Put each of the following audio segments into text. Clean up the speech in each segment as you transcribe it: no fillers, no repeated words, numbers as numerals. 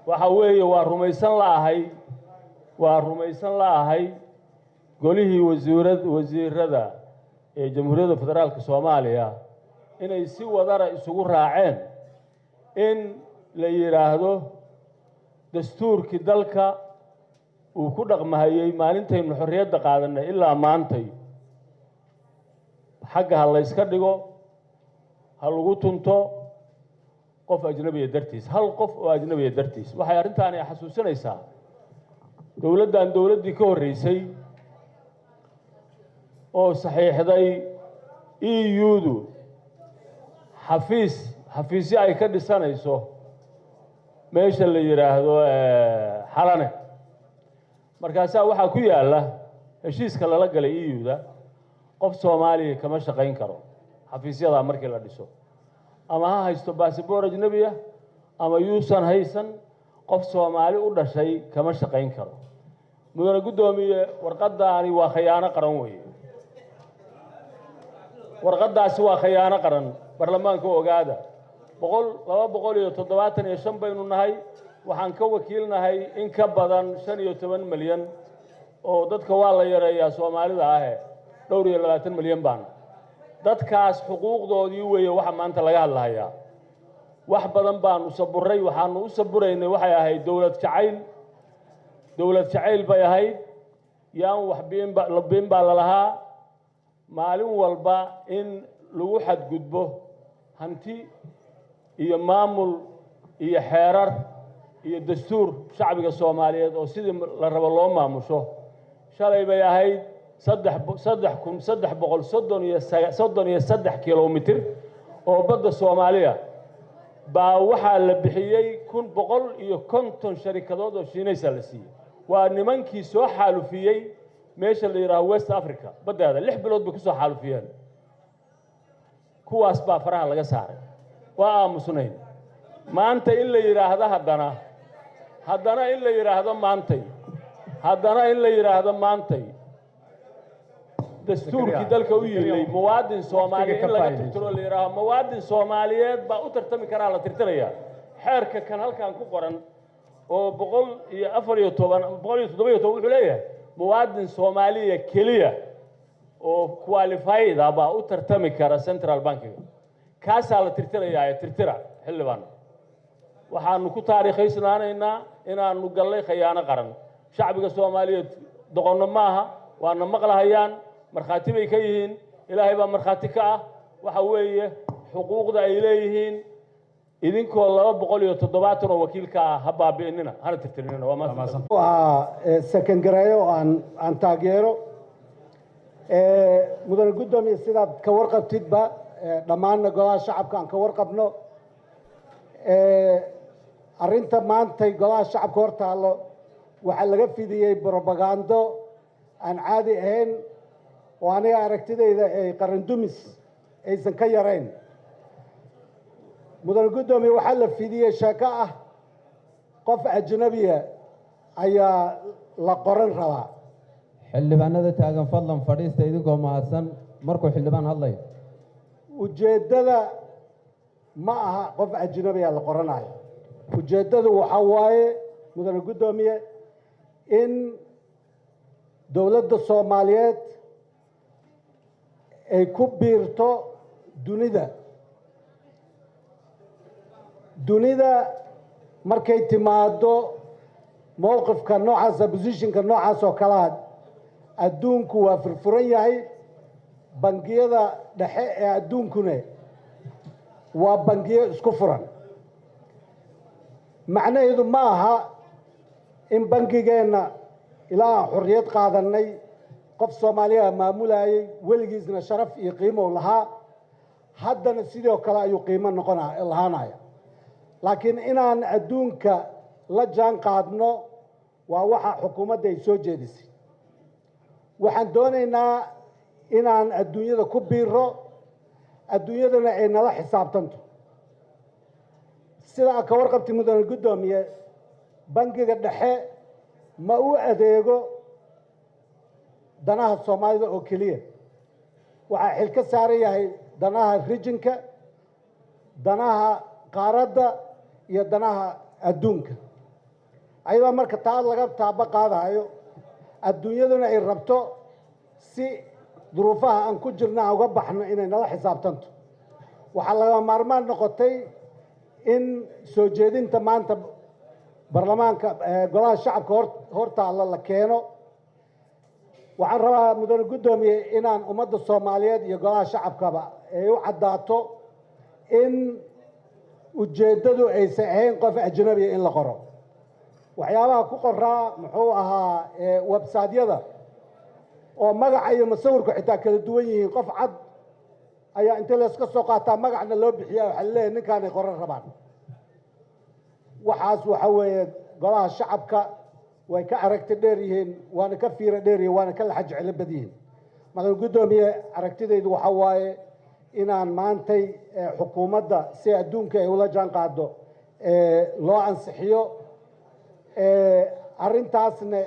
waxa weeye waa rumaysan la'ahay golihii wasiirada ee Jamhuuriyadda Federaalka Soomaaliya inay si wadara isugu raaceen in la yiraahdo dastuurkii dalka uu ku dhaqmahayay maalintaynu xorriyadda qaadanay ilaa maantay xagga ha la iska dhigo ha lagu tunto qof ajnabiga dartiis hal qof oo ajnabiga dartiis waxay arrintaani xasuusinaysaa dowladdii ka horreysay oo saxiixday EU-du xafiisyo ay ka dhisanayso meesha la yiraahdo xalane markaasaa waxaa ku yaala heshiiska lala galay EU-da qof Soomaaliya kama shaqayn karo xafiisyada markii la dhiso ama ha haysto baasaboor ajnabi ah ama yuusan haysan qof Soomaali u dhashay kama shaqayn karo mudane gudoomiye warqadaani waa khiyaano qaran weeye warqadaasi waa khiyaano qaran baarlamaanka ogaada 275 baynu nahay waxaan ka wakiilnahay in ka badan 15 milyan oo dadka waa la yareeyaa Soomaalida ah dhowr iyo 20 milyan baan dadkaas xuquuqdoodii weeye waxa maanta laga hadlayaa wax badan baan u saburay waxaan u saburaynay waxay ahayd dawlad jacayl bay ahayd yaan wax been baa la lahaa maalin walba in lagu xadgudbo hanti iyo maamul iyo xeerar iyo dastuur shacbiga Soomaaliyeed oo sidii la rabo loo maamusho shalay bay ahayd 333 kilomitir oo badda Soomaaliya baa waxaa la bixiyay 150 sharikadood oo Shiinaysa la siiyay waa nimankii soo xaalufiyay meesha la yiraahdo West Africa badda 6 bilood bay ku soo xaalufiyeen kuwaas baa faraha laga saaray waa aamusnayn maanta in la yiraahdo haddana in la yiraahdo maantay dastuurkii dalka u yeelay muwaadin Soomaali in laga tirtiro la yiraahdo muwaadin Soomaaliyeed baa u tartami kara la tirtiraya xeerka kan halkan ku qoran oo 117 wuxuu leeyahay muwaadin Soomaaliya kaliya oo qualified baa u tartami kara Central Bankiga kaasa la tirtiraya tirtira xilibaan waxaanu ku taariikhaysanaanaynaa inaanu galay khiyaano qaran shacbiga Soomaaliyeed doqonno maaha waana maqlahayaan markhaati bay ka yihiin ilaahay baa markhaati ka ah waxa weeye xuquuqda ay leeyihiin idinkoo 270 oo wakiilka ah ha baabi'inina hana tirtirinina waa maasan second gareeyo aan taageero mudane gudoomiye sidaad ka warqabtidba dhammaan golaha shacabka aan ka warqabno arrinta maanta golaha shacabka hortaalo waxa laga fidiyay propaganda aan caadi ahayn oo aniga aragtidayda ay qaran dumis aysan ka yarayn mudane gudoomiye waxa la fidiyay sheeko ah qof ajnabiya ayaa la qoran rabaa xildhibaanada taagan fadlan fadhiista idinkoo mahadsan markuu xildhibaan hadlayo ujeedada ma aha qof ajnabiya la qoranayo ujeedadu waxa waaye mudane gudoomiye in dawladda Soomaaliyeed ay ku biirto dunida markay timaado mowqifka noocaas positionka noocaas oo kala adduunku waa furfuran yahay bangiyada dhexe ee adduunkuna waa bangiyo isku furan macnaheedu ma aha in bangigeena ilaa xorriyad qaadanay qof Soomaaliya maamulayay weligiisna sharaf iyo qiimo lahaa haddana sidoo kale ayuu qiimo lahaanaya laakiin inaan adduunka la jaan qaadno waa waxa xukuumadda ay soo jeedisay waxaan doonaynaa inaan adduunyada ku biiro adduunyadana ay nala xisaabtanto sida ka warqabti mudane gudoomiye bangiga dhexe ma u adeego danaha Soomaalida oo kaliya waxa xil ka saaran yahay danaha regionka danaha qaaradda iyo danaha adduunka ayadoo marka taa laga taaba qaadayo adduunyaduna ay rabto si duruufaha aan ku jirna aan uga baxno inay nala xisaabtanto waxaa laga maarmaan noqotay in soo jeedinta maanta baarlamaanka golaha shacabka hortaalla la keeno waxaan rabaa mudane guddoomiye inaan ummadda Soomaaliyeed iyo golaha shacabkaba ay u caddaato in ujeeddadu aysan ahayn qof ajnabi in la qoro waxyaabaha ku qoraa muxuu ahaa website-yada oo magaca iyo masawirku xitaa kala duwan yihiin qof cad ayaa inta la iska soo qaataa magacna loo bixiyaa waxa leeyahay ninkaan ay qoran rabaan waxaas waxa weeye golaha shacabka way ka aragti dheer yihiin waana ka fiiro dheer yihiin waana ka laxaj cilo bad yihiin madaxweyne guddoomiye aragtidaydu waxa waaye inaan maantay xukuumadda si adduunka ay ula jaan qaado loo ansixiyo arrintaasna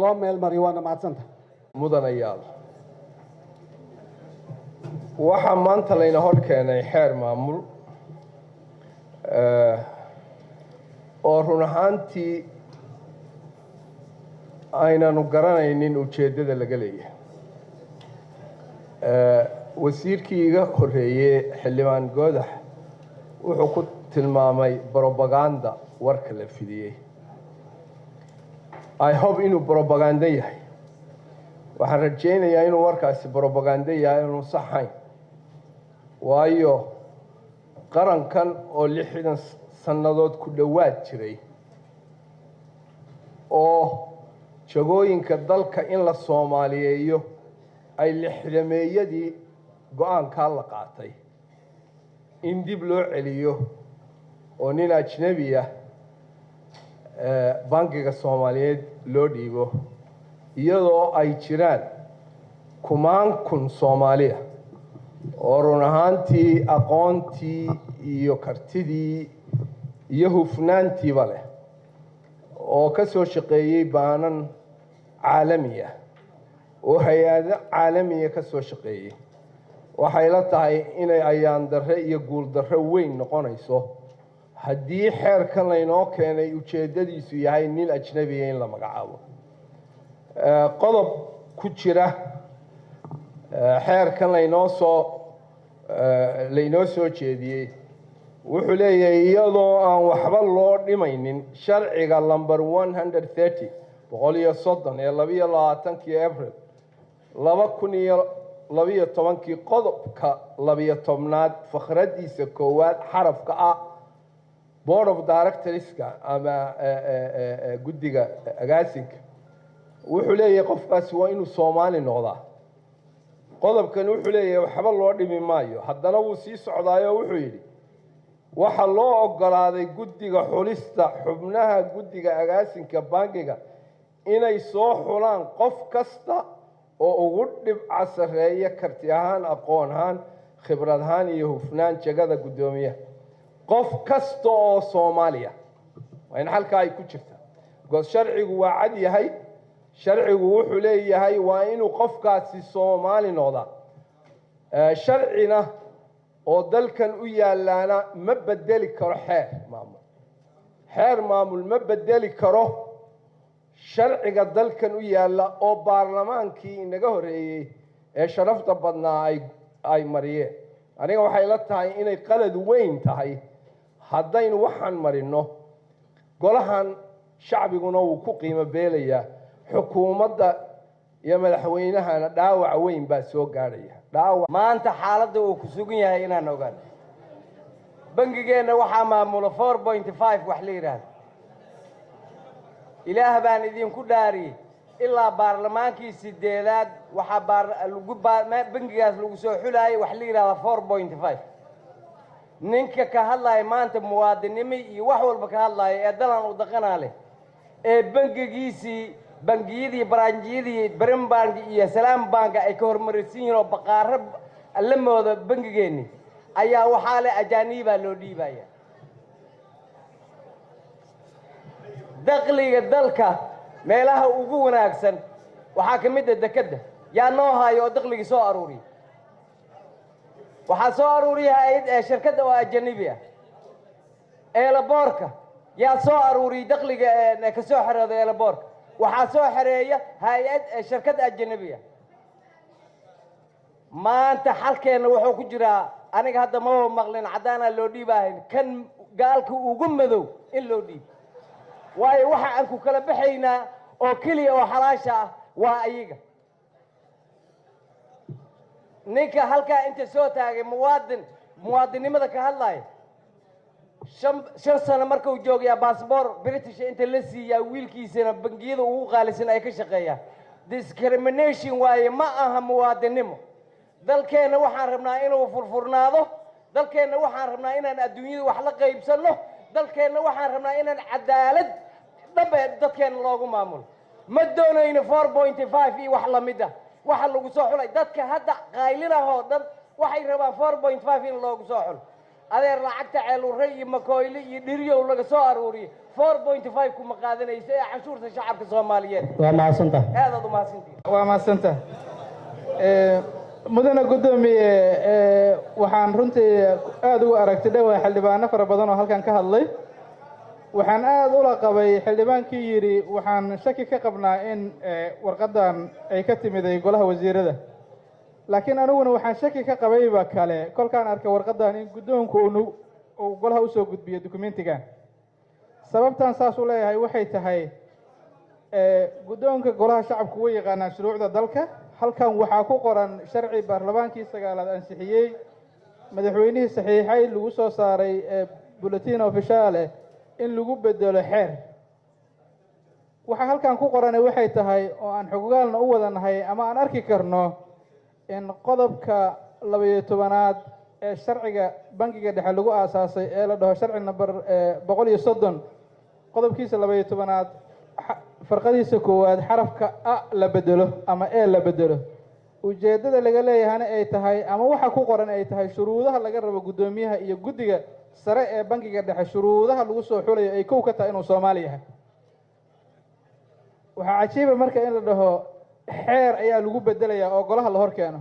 loo meel mariyo waana mahadsantahay mudanayaal waxaa maanta layna hor keenay xeer maamul oo run ahaantii aynanu garanaynin ujeeddada laga leeyahay wasiirkii iga horreeyey xildhibaan goodax wuxuu ku tilmaamay brobaganda warka la fidiyey I hope inuu brobaganda yahay waxaan rajaynayaa inuu warkaasi brobaganda yahay inuu saxayn waayo qarankan oo 60 sannadood ku dhowaad jiray oo jagooyinka dalka in la Soomaaliyeeyo ay lixdameeyadii go'aanka la qaatay in dib loo celiyo oo nin ajnabi ah bangiga Soomaaliyeed loo dhiibo iyadoo ay jiraan kun Soomaaliya oo run ahaantii aqoontii iyo kartidii iyo hufnaantiiba leh oo ka soo shaqeeyay baanan caalami ah oo hay'ado caalami ah ka soo shaqeeyay waxay la tahay inay ayaan darre iyo guul darre weyn noqonayso haddii xeerkan laynoo keenay ujeeddadiisu yahay nin ajnabi ah in la magacaabo qodob ku jira xeerkan laynoo soo jeediyey wuxuu leeyahay iyadoo aan waxba loo dhimaynin sharciga number 130 boqoliyo30 ee 22 April 2012 qodobka 12aad fakhradiisa koowaad xarafka ah Board of Directors-ka ama guddiga agaasinka wuxuu leeyahay qofkaasi waa inuu Soomaali noqdaa qodobkan wuxuu leeyahay waxba loo dhimi maayo haddana wuu sii socdaayo wuxuu yidhi waxa loo ogolaaday guddiga xulista xubnaha guddiga agaasinka bangiga inay soo xulaan qof kasta oo ugu dhibca sareeya karti ahaan aqoon ahaan khibrad ahaan iyo hufnaan jagada guddoomiyaha qof kasta oo Soomaaliya waa in halka ay ku jirtaa go'aan sharcigu waa cad yahay sharcigu wuxuu leeyahay waa inuu qofkaasi Soomaali noqdaa sharcina oo dalkan u yaalaana ma bedeli karo xeer maamul ma bedeli karo sharciga dalkan u yaala oo baarlamaankii inaga horeeyay ee sharafta badnaa ay mariyeen aniga waxay la tahay inay qalad weyn tahay haddaynu waxaan marino golahan shacbiguna uu ku qiimo beelaya xukuumadda iyo madaxweynahana dhaawac weyn baa soo gaaraya maanta xaaladda uu ku sugan yahay inaan ogaan bangigeena waxaa maamula 4.5 wax la yiraahdo ilaah baan idinku dhaariyay ilaa baarlamaankii 8aad waxa bangigaas lagu soo xulaayay wax la yiraahdo 4.5 ninka ka hadlay maanta muwaadinimo iyo wax walba ka hadlay ee dalan u dhaqanaale ee bangigiisii bangiyadii baraanjiyadii Brim Bank iyo Salaam Bank ay ka hormarisiin yihiin oo baqaar la moodo bangigeeni ayaa waxa la ajaaniba loo dhiibaya dakhliga dalka meelaha ugu wanaagsan waxa kamid ah dekada yaa noo hayo dakhliga soo aruuri waxa soo aruuriya shirkadda oo ajnabi ah ee la boorka yaa soo aruuriyey dakhliga ka soo xerooday eelaboorka waxaa soo xereeya hay-ad shirkad ajanabiya maanta xalkeenna wuxuu ku jiraa aniga hadda maba maqlin caddaanaa loo dhiibaahayn kan gaalka ugu madow in loo dhiibo waayo waxa aan ku kala baxaynaa oo keliya oo xalaasha ah waa ayaga ninka halkaa inta soo taagay muwaadinnimada ka hadlaya shan sano markuu joogayaa baasboor british inta la siiyaa wiilkiisana bangiyada ugu qaalisan ay ka shaqeeyaan discrimination waaye ma aha muwaadinnimo dalkeenna waxaan rabnaa inuu furfurnaado dalkeenna waxaan rabnaa inaan adduunyada wax la qaybsanno dalkeenna waxaan rabnaa inaan cadaalad dhanbe dadkeenna loogu maamulo ma doonayno 4.5 iyo wax lamid ah waxa lagu soo xulay dadka hadda qaylinahoo dhan waxay rabaan 4.5 in loogu soo xulo adeer lacagta ceelurre iyo makooyle iyo dhiryow laga soo aruuriyey 4.5 kuma qaadanaysa ee canshuurta shacabka soomaaliyeed waa mahadsantahay aadaad u mahadsantihiin waa mahadsantahay mudane guddoomiye waxaan runtii aada ugu aragtay dhowaa xildhibaano fara badan oo halkan ka hadlay waxaan aada ula qabay xildhibaankii yidhi waxaan shaki ka qabnaa in warqaddan ay ka timiday golaha wasiirada laakiin aniguna waxaan shaki ka qabayba kale kolkaan arkay warqaddan in guddoonku uu golaha usoo gudbiyo dukumentigan sababtaan saas u leeyahay waxay tahay guddoonka golaha shacabku way yaqaanaan shuruucda dalka halkan waxaa ku qoran sharci baarlamaankii 9aad ansixiyey madaxweynihii saxiixay lagu soo saaray bulletin official in lagu bedelo xeer waxa halkan ku qoran waxay tahay oo aan xogogaalna u wadanahay ama aan arki karno in qodobka 12aad ee sharciga bangiga dhexe lagu aasaasay ee la dhaho sharci number 130 qodobkiisa 12aad farqadiisa koowaad xarafka a la bedelo ama e la bedelo ujeeddada laga leeyahayna ay tahay ama waxa ku qoran ay tahay shuruudaha laga rabo guddoomiyaha iyo guddiga sare ee bangiga dhexe shuruudaha lagu soo xulayo ay kow ka tahay inuu Soomaali yahay waxaa cajiiba marka in la dhaho xeer ayaa lagu bedelayaa oo golaha la hor keeno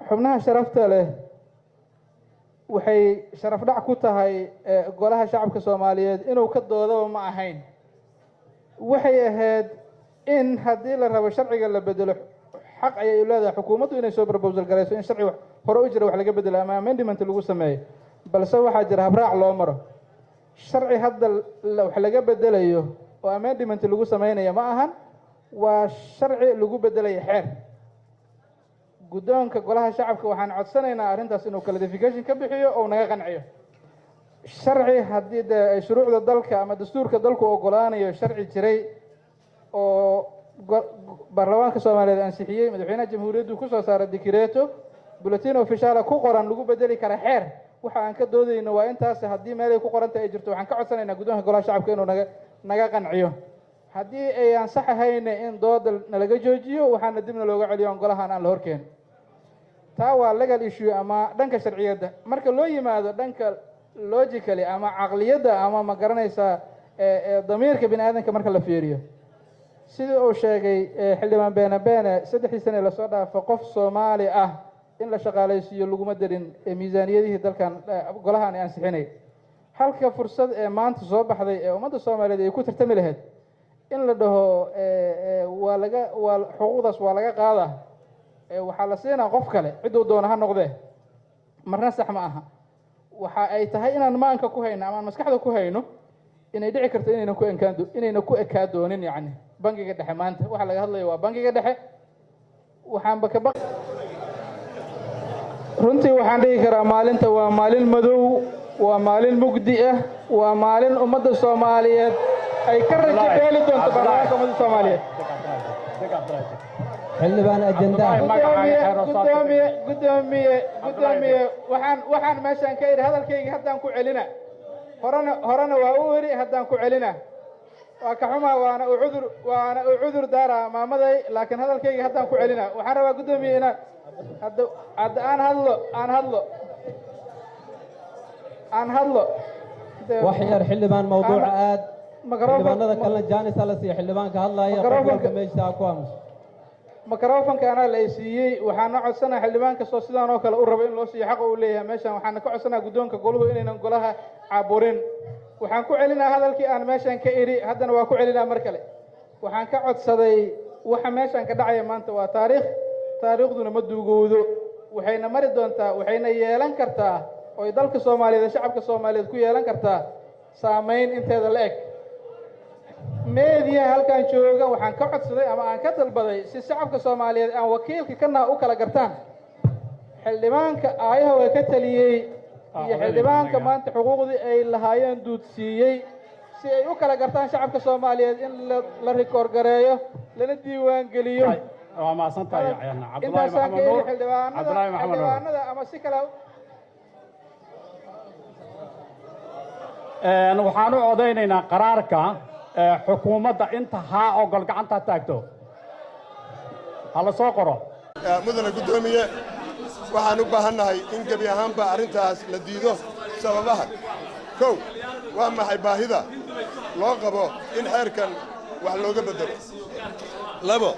xubnaha sharafta leh waxay sharaf dhac ku tahay golaha shacabka Soomaaliyeed inuu ka doodaba ma ahayn waxay ahayd in haddii la rabo sharciga la bedelo xaq ayay leedahay xukuumaddu inay soo proposal garayso in sharci hore u jira wax laga bedelo ama amendment lagu sameeyo balse waxaa jira habraac loo maro sharci hadda wax laga bedelayo oo amendment lagu sameeyo ma ahan waa sharci lagu bedelayo xeer guddoonka golaha shacabka waxaan codsanaynaa arrintaas inuu clarification ka bixiyo oo naga qanciyo sharci haddii ay shuruucda dalka ama dastuurka dalku ogolaanayo sharci jiray oo baarlamaanka Soomaaliyeed ansixiyey madaxweynaha jamhuuriyaddu ku soo saaray decreto bulletin official ku qoran lagu bedeli kara xeer waxa aan ka doodayno waa intaas haddii meel ay ku qoran tahay jirto waxaan ka codsanaynaa guddoonka golaha shacabka inuu naga qanciyo haddii ay ansax ahayn in dooda nalaga joojiyo waxaana dibna looga celiyo golahan aan la horkeen taa waa legal issue ama dhanka sharciyadda marka loo yimaado dhanka logically ama caqliyadda ama ma garanaysaa damiirka bini aadanka marka la fiiriyo sidii uu sheegay xildhibaan beene 3 sano la soo dhaafo qof Soomaali ah in la shaqaalaysiiyo laguma darin miisaaniyadihii dalkan golahan ay ansixinay halka fursad ee maanta soo baxday ee ummadda Soomaaliyeed ay ku tartami lahayd in la dhaho xuquuqdaas waa laga qaadaa waxaa la siinaa qof kale ciduu doona ha noqdee marna sax ma aha waxa ay tahay inaan maanka ku hayno ama maskaxda ku hayno inay dhici karto inayna ku ekaa doonin yacni bangiga dhexe maanta waxa laga hadlayo waa bangiga dhexe waxaanba ka runtii waxaan dhihi karaa maalinta waa maalin madow waa maalin mugdi ah waa maalin ummadda Soomaaliyeed ay ka rajo beeli doonto baarlamaanka ummadda Soomaaliyeed xildhibaan ajenda gudoomiye waxaan meeshaan ka idhi hadalkayga haddaan ku celina horena waa u iri haddaan ku celina waa ka xumaa waana u cudur daara maamaday laakiin hadalkayga haddaan ku celina waxaan rabaa gudoomiye inaan hadda aan hadlo wax yar xildhibaan mawduuca aad xildhibaanada kalena jaanis hala siiya xildhibaanka hadlaya qofka meesha ku aamus microfonka ana la siiyey waxaan codsanahay xildhibaan kastoo sidaan oo kale u rabo in loo siiyo xaq uu leeyahay meeshan waxaan ka codsanahay guddoonka goluhu inaynan golaha caburin waxaan ku celinaa hadalkii aan meeshan ka idhi haddana waa ku celinaa mar kale waxaan ka codsaday waxa meeshan ka dhacaya maanta waa taariikh taariikhduna ma duugowdo waxayna mari doontaa waxayna yeelan kartaa oo dalka Soomaaliyeed shacabka Soomaaliyeed ku yeelan kartaa saameyn inteeda la eg meediya halkan jooga waxaan ka codsaday ama aan ka dalbaday si shacabka Soomaaliyeed aan wakiilka kana u kala gartaan xildhibaanka aayaha way ka taliyay iyo xildhibaanka maanta xuquuqdii ay lahaayeen duudsiiyay si ay u kala gartaan shacabka Soomaaliyeed in la rikoor gareeyo lana diiwaan geliyo waa ma santahay Cabdullaahi Maxamed Nuur xildhibaanada ama si kale waxaan u codeynaynaa qaraarka xukuumadda inta haa ogol gacanta taagto hala soo qoro mudane gudoomiye waxaan u baahannahay in gebi ahaanba arrintaas la diido sababaha kow waa maxay baahida loo qabo in xeerkan wax looga beddelo labo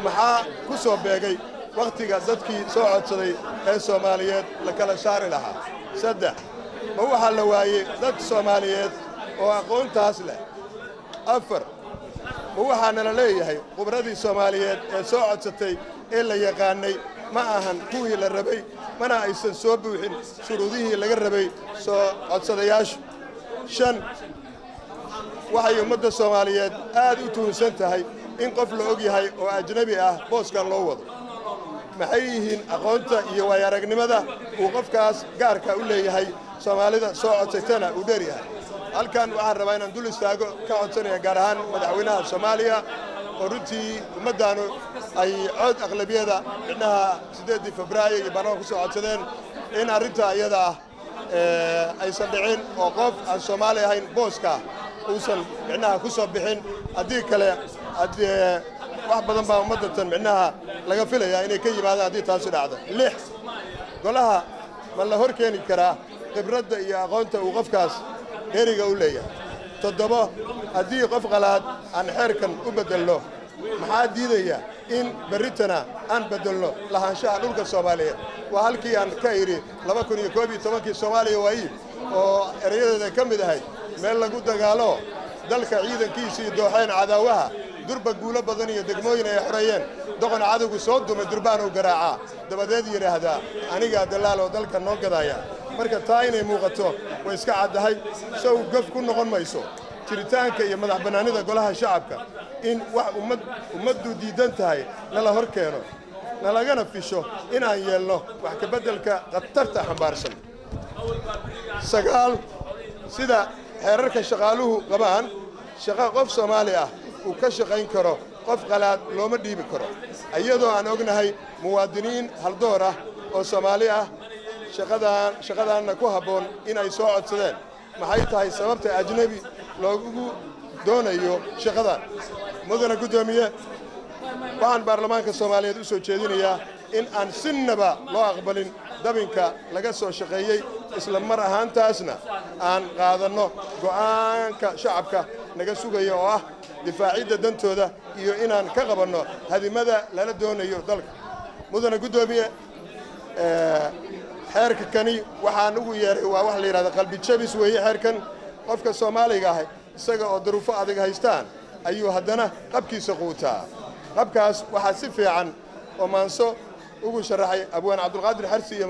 maxaa ku soo beegay wakhtiga dadkii soo codsaday ee Soomaaliyeed la kala saari lahaa saddex ma waxaa la waayey dad Soomaaliyeed oo aqoontaas leh afar ma waxaana la leeyahay khubradii Soomaaliyeed ee soo codsatay ee la yaqaanay ma ahan kuwii la rabay mana aysan soo buuxin shuruudihii laga rabay soo codsadayaashu shan waxay ummadda Soomaaliyeed aad u tuhunsan tahay in qof la og yahay oo ajnabi ah booskan loo wado maxay yihiin aqoonta iyo waayaragnimada uu qofkaas gaarka u leeyahay Soomaalida soo codsatana uu dheer yahay halkan waxaan rabaa inaan dul istaago ka codsanaya gaar ahaan madaxweynaha Soomaaliya oo runtii ummaddaanu ay cod aqlabiyada dhinaca 8 Febraayo iyo baarlamaanka ku soo codsadeen in arrinta iyada ah aysan dhicin oo qof aan Soomaali ahayn booska uusan dhinaca ku soo bixin haddii kale wax badan baa ummaddatan dhinaca laga filayaa inay ka yimaadaan haddii taasi dhacdo lix golaha ma la hor keeni karaa khibradda iyo aqoonta uu qofkaas dheeriga u leeyahay toddoba haddii qof qalaad aan xeerkan u beddelno maxaa diidaya in berritana aan beddelno lahaanshaha dhulka Soomaaliyeed waa halkii aan ka idhi 2011 Soomaaliya waa iib oo erayadeeda ka mid ahayd meel lagu dagaalo dalka ciidankiisii dooxeen cadaawaha durba guulo badan iyo degmooyin ay xoreeyeen doqon cadowgu soo dumay durbaan uu garaacaa dabadeed yidhaahdaa anigaa dalaal oo dalka noo gadaya marka taa inay muuqato way iska caddahay sow gaf ku noqon mayso jiritaanka iyo madax bannaanida golaha shacabka in wax ummaddu diidan tahay nala hor keeno nalagana fisho inaan yeelno wax ka beddelka khatarta xambaarsan sagaal sida xeerarka shaqaaluhu qabaan shaqo qof Soomaali ah uu ka shaqayn karo qof qalaad looma dhiibi karo iyadoo aan ognahay muwaadiniin haldoor ah oo Soomaali ah shaqadaanna ku habboon inay soo codsadeen maxay tahay sababta ajnabi loogu doonayo shaqadan mudane gudoomiye waxaan baarlamaanka Soomaaliyeed u soo jeedinayaa in aan sinnaba loo aqbalin dabinka laga soo shaqeeyey isla mar ahaantaasna aan qaadanno go'aanka shacabka naga sugaya oo ah difaacidda dantooda iyo inaan ka qabanno hadimada lala doonayo dalka mudane gudoomiye xeerka kani waxaan ugu yeeray waa wax la yiraahdo qalbi jabis weeye xeerkan qofka Soomaaliga ah isaga oo duruufo adag haystaan ayuu haddana qabkiisa quutaa qabkaas waxaa si fiican oo maanso ugu sharaxay abwaan Cabdulqaadir Xarsi iyo